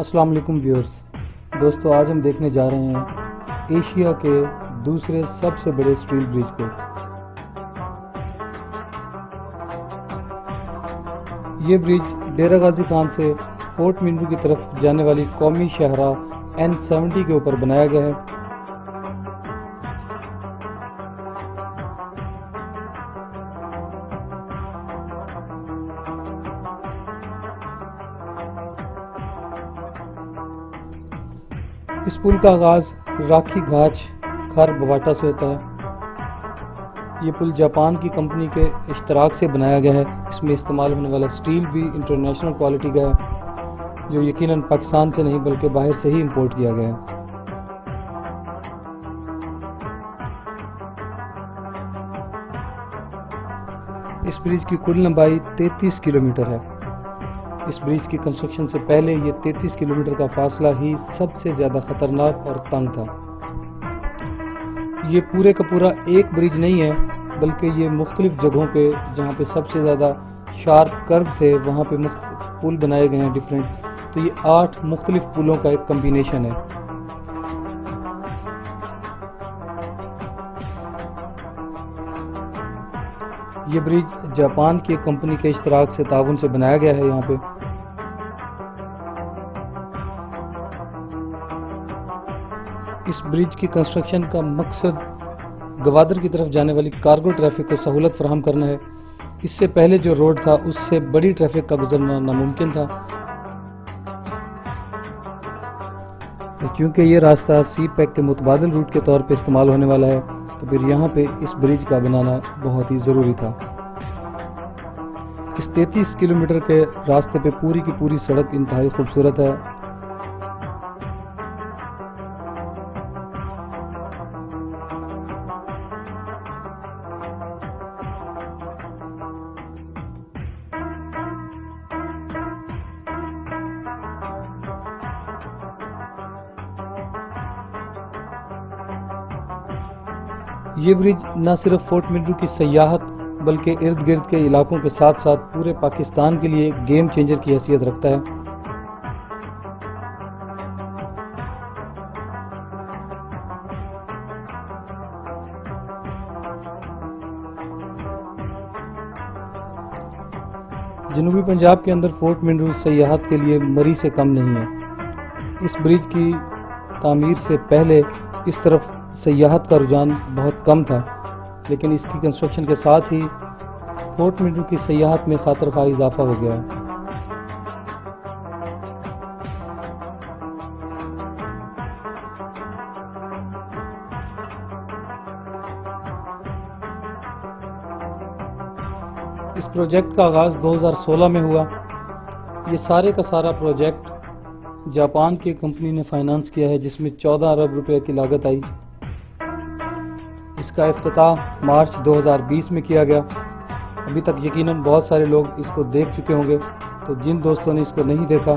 अस्सलाम वालेकुम व्यूअर्स। दोस्तों, आज हम देखने जा रहे हैं एशिया के दूसरे सबसे बड़े स्टील ब्रिज को। ये ब्रिज डेरा गाजी खान से फोर्ट मिंटू की तरफ जाने वाली कौमी शाहराह N70 के ऊपर बनाया गया है। इस पुल का आगाज़ राखी घाच खार बवाटा से होता है। ये पुल जापान की कंपनी के इश्तराक से बनाया गया है। इसमें इस्तेमाल होने वाला स्टील भी इंटरनेशनल क्वालिटी का है, जो यकीनन पाकिस्तान से नहीं बल्कि बाहर से ही इंपोर्ट किया गया है। इस ब्रिज की कुल लंबाई 33 किलोमीटर है। इस ब्रिज की कंस्ट्रक्शन से पहले ये 33 किलोमीटर का फासला ही सबसे ज़्यादा ख़तरनाक और तंग था। ये पूरे का पूरा एक ब्रिज नहीं है, बल्कि ये मुख्तलिफ जगहों पे जहाँ पे सबसे ज़्यादा शार्प कर्व थे वहाँ पे पुल बनाए गए हैं डिफरेंट। तो ये 8 मुख्तलिफ पुलों का एक कम्बिनेशन है। ये ब्रिज जापान की कंपनी के इश्तराक से ताउन से बनाया गया है। यहाँ पे इस ब्रिज की कंस्ट्रक्शन का मकसद गवादर की तरफ जाने वाली कार्गो ट्रैफिक को सहूलत फराहम करना है। इससे पहले जो रोड था उससे बड़ी ट्रैफिक का गुजरना नामुमकिन था। तो चूँकि ये रास्ता सी पैक के मुतबादिल रूट के तौर पे इस्तेमाल होने वाला है, तो फिर यहाँ पे इस ब्रिज का बनाना बहुत ही ज़रूरी था। इस 33 किलोमीटर के रास्ते पे पूरी की पूरी सड़क इंतहाई खूबसूरत है। ये ब्रिज न सिर्फ फोर्ट मिंटू की सयाहत बल्कि इर्द गिर्द के इलाकों के साथ साथ पूरे पाकिस्तान के लिए एक गेम चेंजर की हैसियत रखता है। जनूबी पंजाब के अंदर फोर्ट मिंटू सयाहत के लिए मरी से कम नहीं है। इस ब्रिज की तामीर से पहले इस तरफ सयाहत का रुझान बहुत कम था, लेकिन इसकी कंस्ट्रक्शन के साथ ही फोर्ट मिंटू की सयाहत में खातिर-खा इजाफा हो गया है। इस प्रोजेक्ट का आगाज़ 2016 में हुआ। ये सारे का सारा प्रोजेक्ट जापान की कंपनी ने फाइनेंस किया है, जिसमें 14 अरब रुपए की लागत आई। इसका इफ्तिताह मार्च 2020 में किया गया। अभी तक यकीनन बहुत सारे लोग इसको देख चुके होंगे, तो जिन दोस्तों ने इसको नहीं देखा,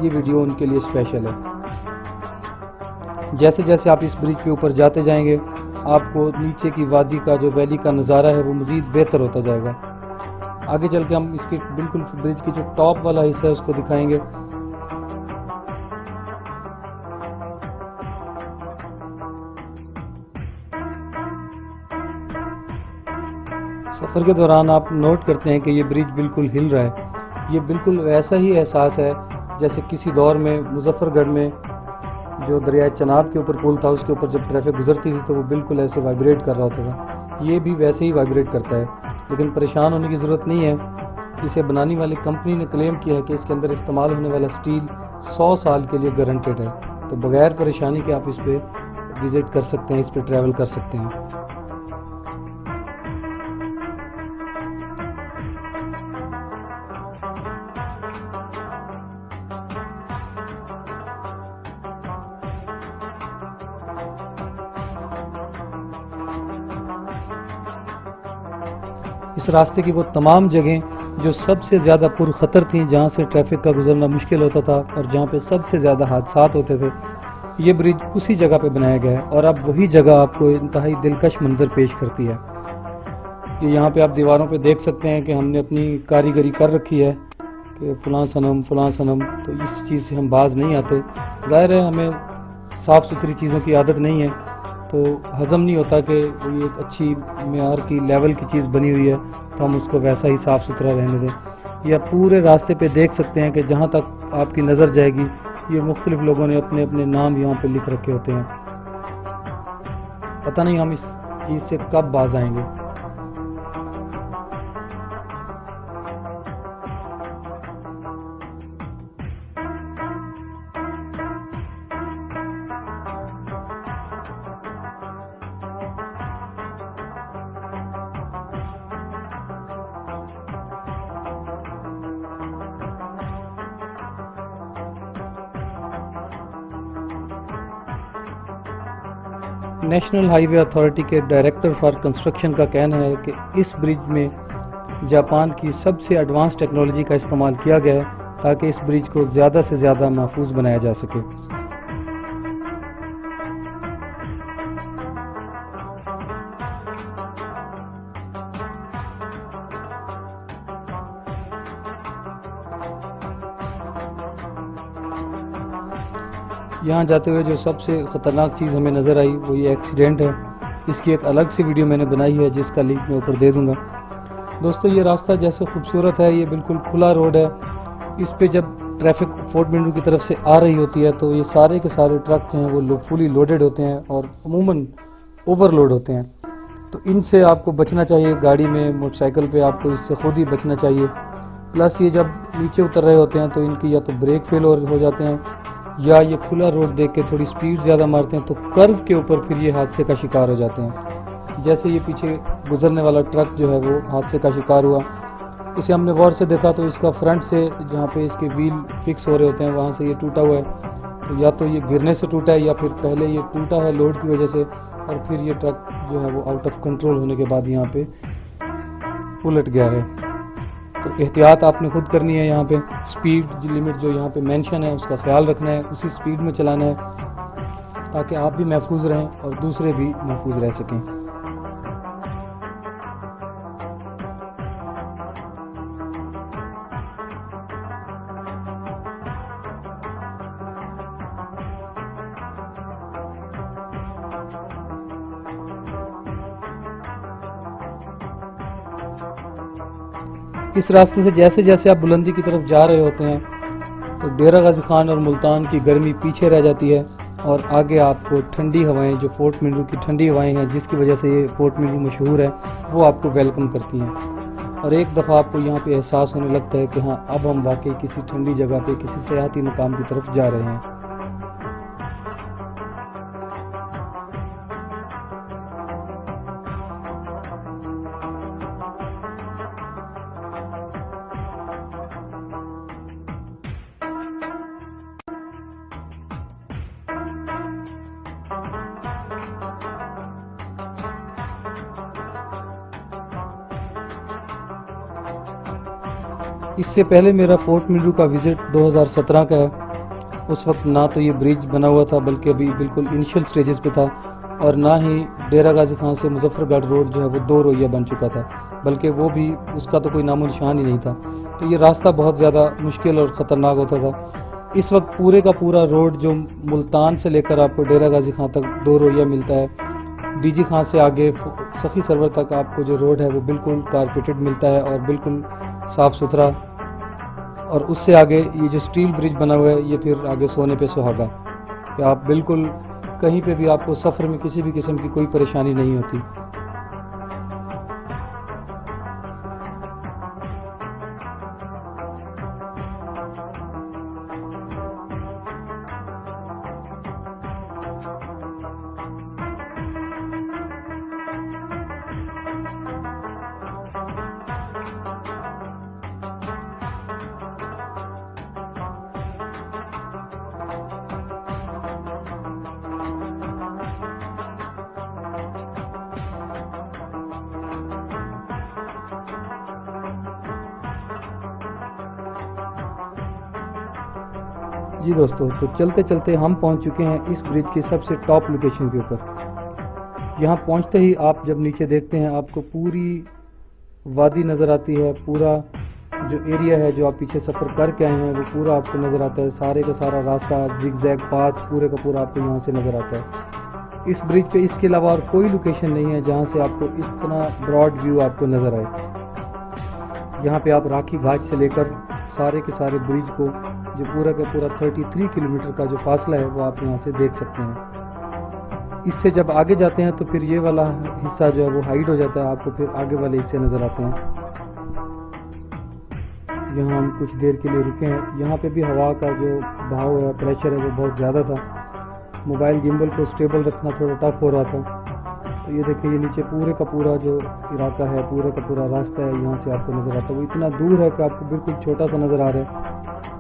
ये वीडियो उनके लिए स्पेशल है। जैसे जैसे आप इस ब्रिज के ऊपर जाते जाएंगे, आपको नीचे की वादी का जो वैली का नज़ारा है वो मज़ीद बेहतर होता जाएगा। आगे चल के हम इसके बिल्कुल ब्रिज की जो टॉप वाला हिस्सा है उसको दिखाएंगे। सफ़र के दौरान आप नोट करते हैं कि ये ब्रिज बिल्कुल हिल रहा है। ये बिल्कुल वैसा ही एहसास है जैसे किसी दौर में मुजफ्फरगढ़ में जो दरिया चनाब के ऊपर पुल था, उसके ऊपर जब ट्रैफिक गुजरती थी तो वो बिल्कुल ऐसे वाइब्रेट कर रहा होता था। ये भी वैसे ही वाइब्रेट करता है, लेकिन परेशान होने की ज़रूरत नहीं है। इसे बनाने वाली कंपनी ने क्लेम किया है कि इसके अंदर इस्तेमाल होने वाला स्टील 100 साल के लिए गारंटेड है। तो बगैर परेशानी के आप इस पर विज़िट कर सकते हैं, इस पर ट्रैवल कर सकते हैं। इस रास्ते की वो तमाम जगहें जो सबसे ज़्यादा पुरखतर थीं, जहाँ से ट्रैफिक का गुजरना मुश्किल होता था और जहाँ पे सबसे ज़्यादा हादसात होते थे, ये ब्रिज उसी जगह पे बनाया गया है। और अब वही जगह आपको इंतहाई दिलकश मंजर पेश करती है। ये यहाँ पे आप दीवारों पे देख सकते हैं कि हमने अपनी कारीगरी कर रखी है कि फ़लाँ सनम, तो इस चीज़ से हम बाज नहीं आते। ज़ाहिर है हमें साफ़ सुथरी चीज़ों की आदत नहीं है, तो हज़म नहीं होता कि कोई एक अच्छी मेयार की लेवल की चीज़ बनी हुई है तो हम उसको वैसा ही साफ़ सुथरा रहने दें। या पूरे रास्ते पे देख सकते हैं कि जहाँ तक आपकी नज़र जाएगी ये मुख्तलिफ़ लोगों ने अपने अपने नाम यहाँ पे लिख रखे होते हैं। पता नहीं हम इस चीज़ से कब बाज आएंगे। नेशनल हाईवे अथॉरिटी के डायरेक्टर फॉर कंस्ट्रक्शन का कहना है कि इस ब्रिज में जापान की सबसे एडवांस टेक्नोलॉजी का इस्तेमाल किया गया है ताकि इस ब्रिज को ज़्यादा से ज़्यादा महफूज बनाया जा सके। यहाँ जाते हुए जो सबसे ख़तरनाक चीज़ हमें नज़र आई वो ये एक्सीडेंट है। इसकी एक अलग सी वीडियो मैंने बनाई है जिसका लिंक मैं ऊपर दे दूँगा। दोस्तों ये रास्ता जैसे खूबसूरत है, ये बिल्कुल खुला रोड है। इस पे जब ट्रैफिक फोर्ट मिंटू की तरफ से आ रही होती है तो ये सारे के सारे ट्रक जो हैं वो फुली लोडेड होते हैं और अमूमन ओवरलोड होते हैं। तो इनसे आपको बचना चाहिए, गाड़ी में मोटरसाइकिल पे आपको इससे ख़ुद ही बचना चाहिए। प्लस ये जब नीचे उतर रहे होते हैं तो इनकी या तो ब्रेक फेल हो जाते हैं या ये खुला रोड देख के थोड़ी स्पीड ज़्यादा मारते हैं तो कर्व के ऊपर फिर ये हादसे का शिकार हो जाते हैं। जैसे ये पीछे गुजरने वाला ट्रक जो है वो हादसे का शिकार हुआ। इसे हमने गौर से देखा तो इसका फ्रंट से जहाँ पे इसके व्हील फिक्स हो रहे होते हैं वहाँ से ये टूटा हुआ है। तो या तो ये गिरने से टूटा है या फिर पहले ये टूटा है लोड की वजह से और फिर ये ट्रक जो है वो आउट ऑफ कंट्रोल होने के बाद यहाँ पे उलट गया है। तो एहतियात आपने खुद करनी है। यहाँ पे स्पीड लिमिट जो यहाँ पे मेंशन है उसका ख्याल रखना है, उसी स्पीड में चलाना है ताकि आप भी महफूज रहें और दूसरे भी महफूज रह सकें। इस रास्ते से जैसे जैसे आप बुलंदी की तरफ जा रहे होते हैं तो डेरा गाजी खान और मुल्तान की गर्मी पीछे रह जाती है और आगे आपको ठंडी हवाएं, जो फोर्ट मिंटू की ठंडी हवाएं हैं जिसकी वजह से ये फोर्ट मिंटू मशहूर है, वो आपको वेलकम करती हैं। और एक दफ़ा आपको यहाँ पे एहसास होने लगता है कि हाँ अब हम वाकई किसी ठंडी जगह पे किसी सयाहती मुकाम की तरफ जा रहे हैं। इससे पहले मेरा फोर्ट मिंटू का विज़िट 2017 का है। उस वक्त ना तो ये ब्रिज बना हुआ था बल्कि अभी बिल्कुल इनिशियल स्टेजेस पे था और ना ही डेरा गाजी खान से मुजफ्फरगढ़ रोड जो है वो 2 रोइया बन चुका था, बल्कि वो भी उसका तो कोई नामो निशान ही नहीं था। तो ये रास्ता बहुत ज़्यादा मुश्किल और ख़तरनाक होता था। इस वक्त पूरे का पूरा रोड जो मुल्तान से लेकर आपको डेरा गाजी खान तक 2 रोइया मिलता है। डीजी खान से आगे सखी सरवर तक आपको जो रोड है वो बिल्कुल कारपेटेड मिलता है और बिल्कुल साफ़ सुथरा। और उससे आगे ये जो स्टील ब्रिज बना हुआ है ये फिर आगे सोने पे सुहागा कि आप बिल्कुल कहीं पे भी आपको सफ़र में किसी भी किस्म की कोई परेशानी नहीं होती। जी दोस्तों, तो चलते चलते हम पहुंच चुके हैं इस ब्रिज की सबसे टॉप लोकेशन के ऊपर। यहाँ पहुंचते ही आप जब नीचे देखते हैं आपको पूरी वादी नज़र आती है, पूरा जो एरिया है, जो आप पीछे सफ़र करके आए हैं, वो पूरा आपको नज़र आता है। सारे का सारा रास्ता जिग-जैग पाथ पूरे का पूरा आपको यहाँ से नज़र आता है। इस ब्रिज पे इसके अलावा और कोई लोकेशन नहीं है जहाँ से आपको इतना ब्रॉड व्यू आपको नज़र आए। यहाँ पे आप राखी घाट से लेकर सारे के सारे ब्रिज को, जो पूरा का पूरा 33 किलोमीटर का जो फासला है, वो आप यहाँ से देख सकते हैं। इससे जब आगे जाते हैं तो फिर ये वाला हिस्सा जो है वो हाइड हो जाता है, आपको फिर आगे वाले हिस्से नज़र आते हैं। यहाँ हम कुछ देर के लिए रुके हैं। यहाँ पे भी हवा का जो बहाव है, प्रेशर है, वो बहुत ज़्यादा था। मोबाइल गिम्बल को स्टेबल रखना थोड़ा टफ हो रहा था। तो ये देखिए, ये नीचे पूरे का पूरा जो इलाका है, पूरे का पूरा रास्ता है, यहाँ से आपको नज़र आता है। वो इतना दूर है कि आपको बिल्कुल छोटा सा नज़र आ रहा है,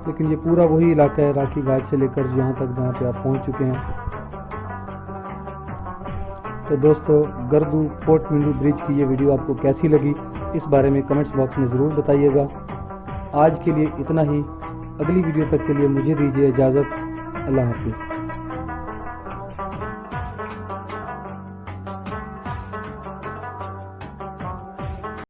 लेकिन ये पूरा वही इलाका है राखी घाट से लेकर यहाँ तक जहाँ पे आप पहुँच चुके हैं। तो दोस्तों, गर्दू फोर्ट मिंडू ब्रिज की ये वीडियो आपको कैसी लगी, इस बारे में कमेंट्स बॉक्स में ज़रूर बताइएगा। आज के लिए इतना ही। अगली वीडियो तक के लिए मुझे दीजिए इजाज़त। अल्लाह हाफिज़।